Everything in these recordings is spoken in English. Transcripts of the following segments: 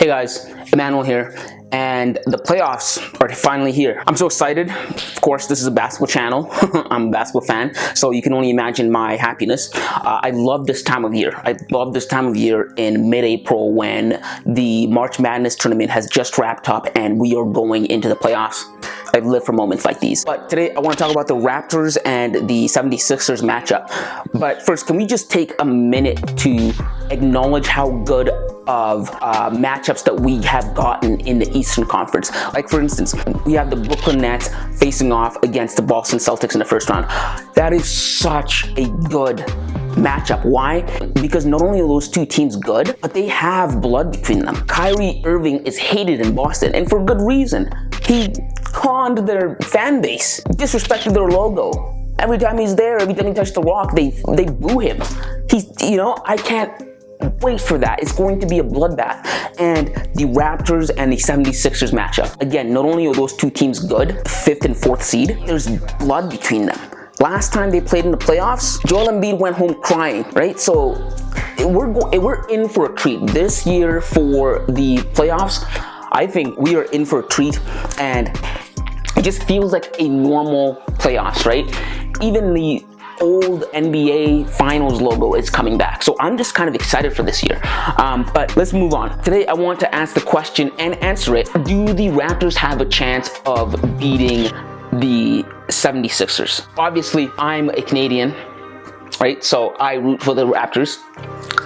Hey guys, Emmanuel here, and the playoffs are finally here. I'm so excited. Of course, this is a basketball channel. I'm a basketball fan, so you can only imagine my happiness. I love this time of year. I love this time of year in mid-April when the March Madness tournament has just wrapped up and we are going into the playoffs. I live for moments like these. But today I want to talk about the Raptors and the 76ers matchup. But first, can we just take a minute to acknowledge how good of matchups that we have gotten in the Eastern Conference. Like for instance, we have the Brooklyn Nets facing off against the Boston Celtics in the first round. That is such a good matchup. Why? Because not only are those two teams good, but they have blood between them. Kyrie Irving is hated in Boston, and for good reason. He conned their fan base, disrespected their logo. Every time he's there, every time he touches the rock, they boo him. I can't wait for that. It's going to be a bloodbath. And the Raptors and the 76ers matchup. Again, not only are those two teams good, 5th and 4th seed, there's blood between them. Last time they played in the playoffs, Joel Embiid went home crying, right? So we're in for a treat. This year for the playoffs, I think we are in for a treat, and it just feels like a normal playoffs, right? Even the old NBA Finals logo is coming back. So I'm just kind of excited for this year. But let's move on. Today I want to ask the question and answer it. Do the Raptors have a chance of beating the 76ers? Obviously, I'm a Canadian, right? So I root for the Raptors.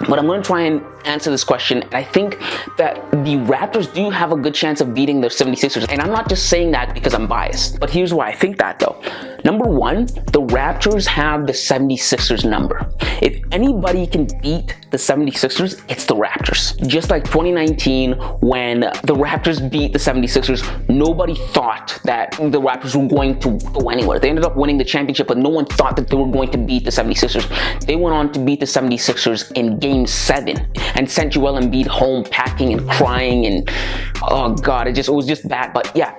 But I'm going to try and answer this question. I think that the Raptors do have a good chance of beating the 76ers. And I'm not just saying that because I'm biased. But here's why I think that though. Number one, the Raptors have the 76ers number. If anybody can beat the 76ers, it's the Raptors. Just like 2019 when the Raptors beat the 76ers, nobody thought that the Raptors were going to go anywhere. They ended up winning the championship, but no one thought that they were going to beat the 76ers. They went on to beat the 76ers in Game 7 and sent Joel Embiid home packing and crying, and oh god, it was just bad. But yeah,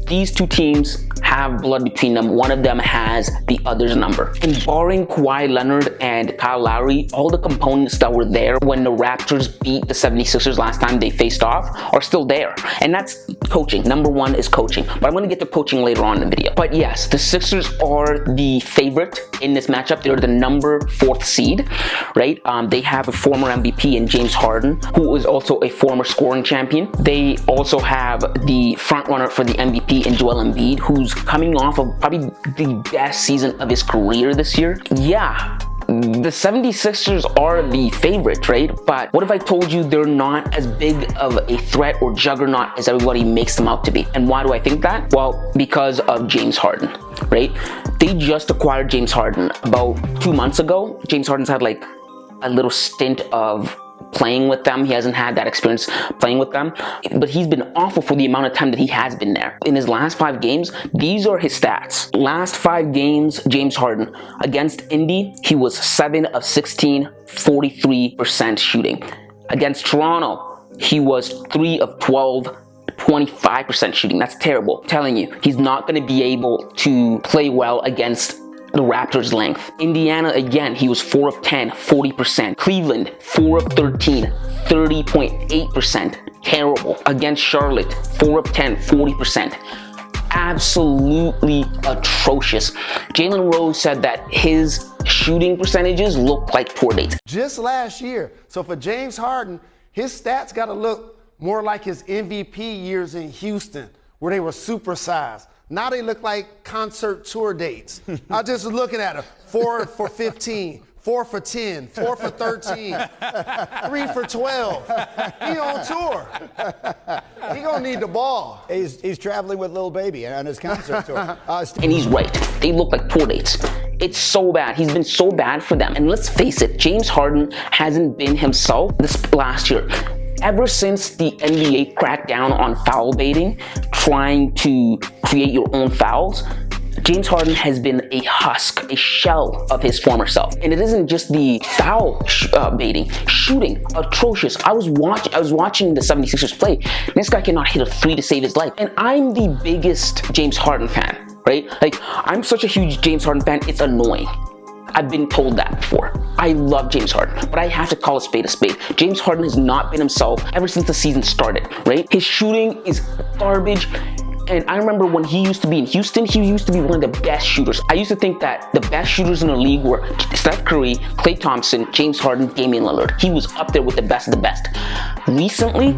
these two teams have blood between them. One of them has the other's number. And barring Kawhi Leonard and Kyle Lowry, all the components that were there when the Raptors beat the 76ers last time they faced off are still there. And that's coaching. Number one is coaching. But I'm going to get to coaching later on in the video. But yes, the Sixers are the favorite in this matchup. They're the number 4th seed, right? They have a former MVP in James Harden, who is also a former scoring champion. They also have the front runner for the MVP in Joel Embiid, who's coming off of probably the best season of his career this year. Yeah, the 76ers are the favorite, right? But what if I told you they're not as big of a threat or juggernaut as everybody makes them out to be? And why do I think that? Well, because of James Harden, right? They just acquired James Harden about 2 months ago. James Harden's had like a little stint of playing with them. He hasn't had that experience playing with them, but he's been awful for the amount of time that he has been there. In his last 5 games, these are his stats. Last 5 games, James Harden. Against Indy, he was 7 of 16, 43% shooting. Against Toronto, he was 3 of 12, 25% shooting. That's terrible. I'm telling you, he's not going to be able to play well against the Raptors' length. Indiana, again, he was 4 of 10, 40%. Cleveland, 4 of 13, 30.8%. Terrible. Against Charlotte, 4 of 10, 40%. Absolutely atrocious. Jalen Rose said that his shooting percentages look like tour dates. Just last year. So for James Harden, his stats got to look more like his MVP years in Houston, where they were supersized. Now they look like concert tour dates. I just was looking at them. 4 for 15, 4 for 10, 4 for 13, 3 for 12. He on tour. He gonna need the ball. He's traveling with Lil Baby on his concert tour. And he's right. They look like tour dates. It's so bad. He's been so bad for them. And let's face it, James Harden hasn't been himself this last year. Ever since the NBA cracked down on foul baiting, trying to create your own fouls, James Harden has been a husk, a shell of his former self. And it isn't just the foul baiting, shooting, atrocious. I was watching the 76ers play. This guy cannot hit a 3 to save his life. And I'm the biggest James Harden fan, right? Like, I'm such a huge James Harden fan, it's annoying. I've been told that before. I love James Harden, but I have to call a spade a spade. James Harden has not been himself ever since the season started, right? His shooting is garbage. And I remember when he used to be in Houston, he used to be one of the best shooters. I used to think that the best shooters in the league were Steph Curry, Klay Thompson, James Harden, Damian Lillard. He was up there with the best of the best. Recently,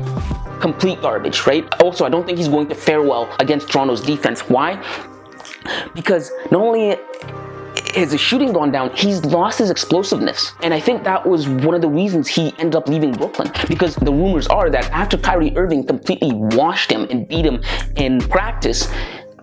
complete garbage, right? Also, I don't think he's going to fare well against Toronto's defense. Why? Because not only has his shooting gone down, he's lost his explosiveness. And I think that was one of the reasons he ended up leaving Brooklyn. Because the rumors are that after Kyrie Irving completely washed him and beat him in practice,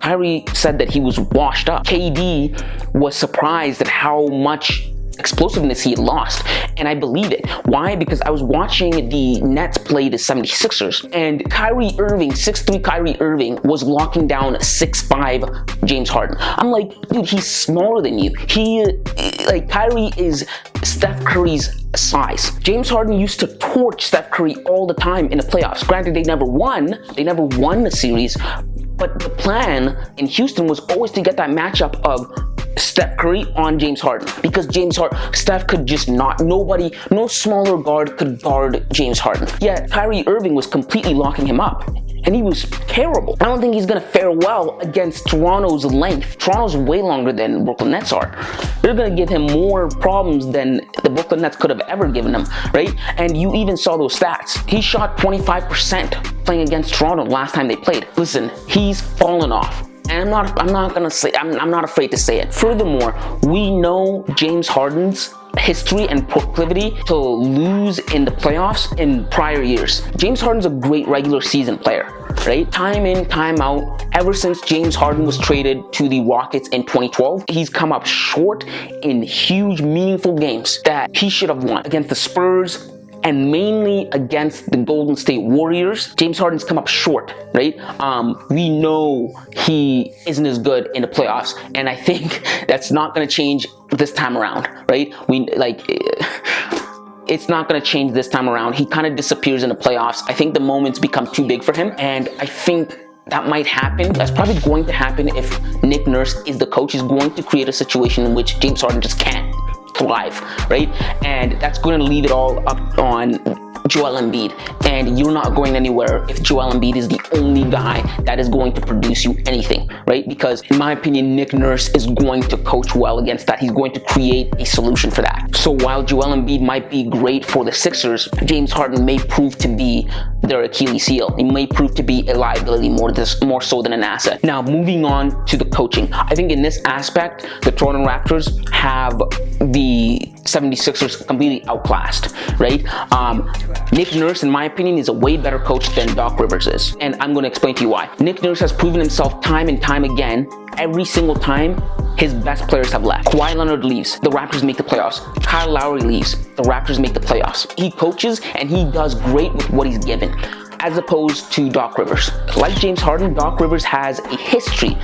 Kyrie said that he was washed up. KD was surprised at how much explosiveness he had lost, and I believe it. Why? Because I was watching the Nets play the 76ers, and Kyrie Irving, 6'3" Kyrie Irving, was locking down 6'5" James Harden. I'm like, dude, he's smaller than you. Kyrie is Steph Curry's size. James Harden used to torch Steph Curry all the time in the playoffs. Granted, they never won the series, but the plan in Houston was always to get that matchup of Steph Curry on James Harden, because Steph could just no smaller guard could guard James Harden. Yet Kyrie Irving was completely locking him up, and he was terrible. I don't think he's gonna fare well against Toronto's length. Toronto's way longer than Brooklyn Nets are. They're gonna give him more problems than the Brooklyn Nets could have ever given him, right? And you even saw those stats. He shot 25% playing against Toronto last time they played. Listen, he's fallen off. And I'm not afraid to say it. Furthermore, we know James Harden's history and proclivity to lose in the playoffs in prior years. James Harden's a great regular season player, right? Time in, time out. Ever since James Harden was traded to the Rockets in 2012, he's come up short in huge, meaningful games that he should have won against the Spurs, and mainly against the Golden State Warriors. James Harden's come up short, right? We know he isn't as good in the playoffs, and I think that's not going to change this time around, right? It's not going to change this time around. He kind of disappears in the playoffs. I think the moments become too big for him, and I think that might happen. That's probably going to happen if Nick Nurse is the coach. He's going to create a situation in which James Harden just can't thrive, right? And that's going to leave it all up on Joel Embiid, and you're not going anywhere if Joel Embiid is the only guy that is going to produce you anything, right? Because in my opinion, Nick Nurse is going to coach well against that. He's going to create a solution for that. So while Joel Embiid might be great for the Sixers, James Harden may prove to be their Achilles heel. He may prove to be a liability more so than an asset. Now, moving on to the coaching. I think in this aspect, the Toronto Raptors have the 76ers completely outclassed, right? Nick Nurse, in my opinion, is a way better coach than Doc Rivers is. And I'm going to explain to you why. Nick Nurse has proven himself time and time again. Every single time, his best players have left. Kawhi Leonard leaves, the Raptors make the playoffs. Kyle Lowry leaves, the Raptors make the playoffs. He coaches and he does great with what he's given, as opposed to Doc Rivers. Like James Harden, Doc Rivers has a history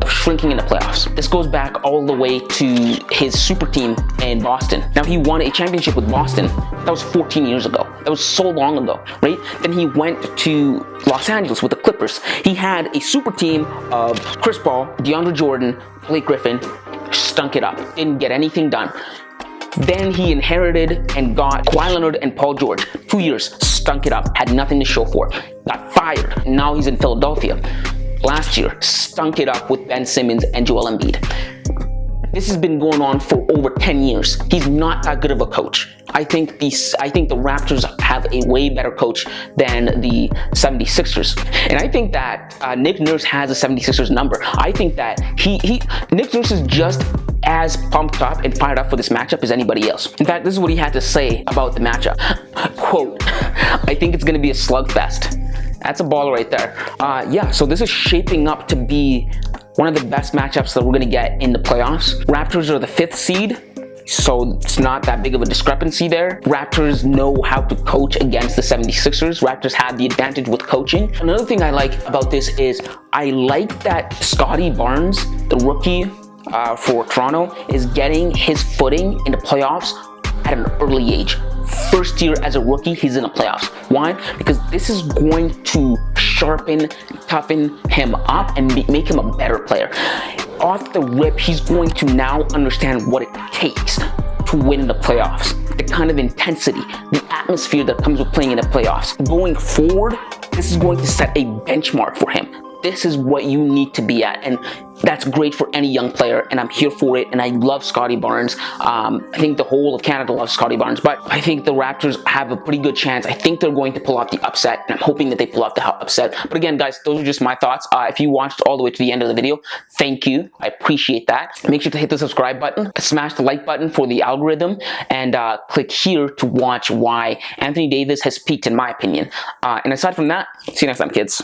of shrinking in the playoffs. This goes back all the way to his super team in Boston. Now, he won a championship with Boston. That was 14 years ago. That was so long ago, right? Then he went to Los Angeles with the Clippers. He had a super team of Chris Paul, DeAndre Jordan, Blake Griffin, stunk it up. Didn't get anything done. Then he inherited and got Kawhi Leonard and Paul George. 2 years, stunk it up, had nothing to show for it. Got fired. Now he's in Philadelphia. Last year, stunk it up with Ben Simmons and Joel Embiid. This has been going on for over 10 years. He's not that good of a coach. I think the Raptors have a way better coach than the 76ers. And I think that Nick Nurse has a 76ers number. I think that Nick Nurse is just as pumped up and fired up for this matchup as anybody else. In fact, this is what he had to say about the matchup. Quote, "I think it's going to be a slugfest." That's a baller right there. So this is shaping up to be one of the best matchups that we're going to get in the playoffs. Raptors are the 5th seed, so it's not that big of a discrepancy there. Raptors know how to coach against the 76ers. Raptors have the advantage with coaching. Another thing I like about this is I like that Scottie Barnes, the rookie for Toronto, is getting his footing in the playoffs at an early age. First year as a rookie, he's in the playoffs. Why? Because this is going to sharpen, toughen him up, and make him a better player. off the rip, he's going to now understand what it takes to win the playoffs. The kind of intensity, the atmosphere that comes with playing in the playoffs. Going forward, this is going to set a benchmark for him. This is what you need to be at, and that's great for any young player, and I'm here for it, and I love Scottie Barnes. I think the whole of Canada loves Scottie Barnes, but I think the Raptors have a pretty good chance. I think they're going to pull off the upset, and I'm hoping that they pull off the upset. But again, guys, those are just my thoughts. If you watched all the way to the end of the video, thank you. I appreciate that. Make sure to hit the subscribe button, smash the like button for the algorithm, and click here to watch why Anthony Davis has peaked, in my opinion. And aside from that, see you next time, kids.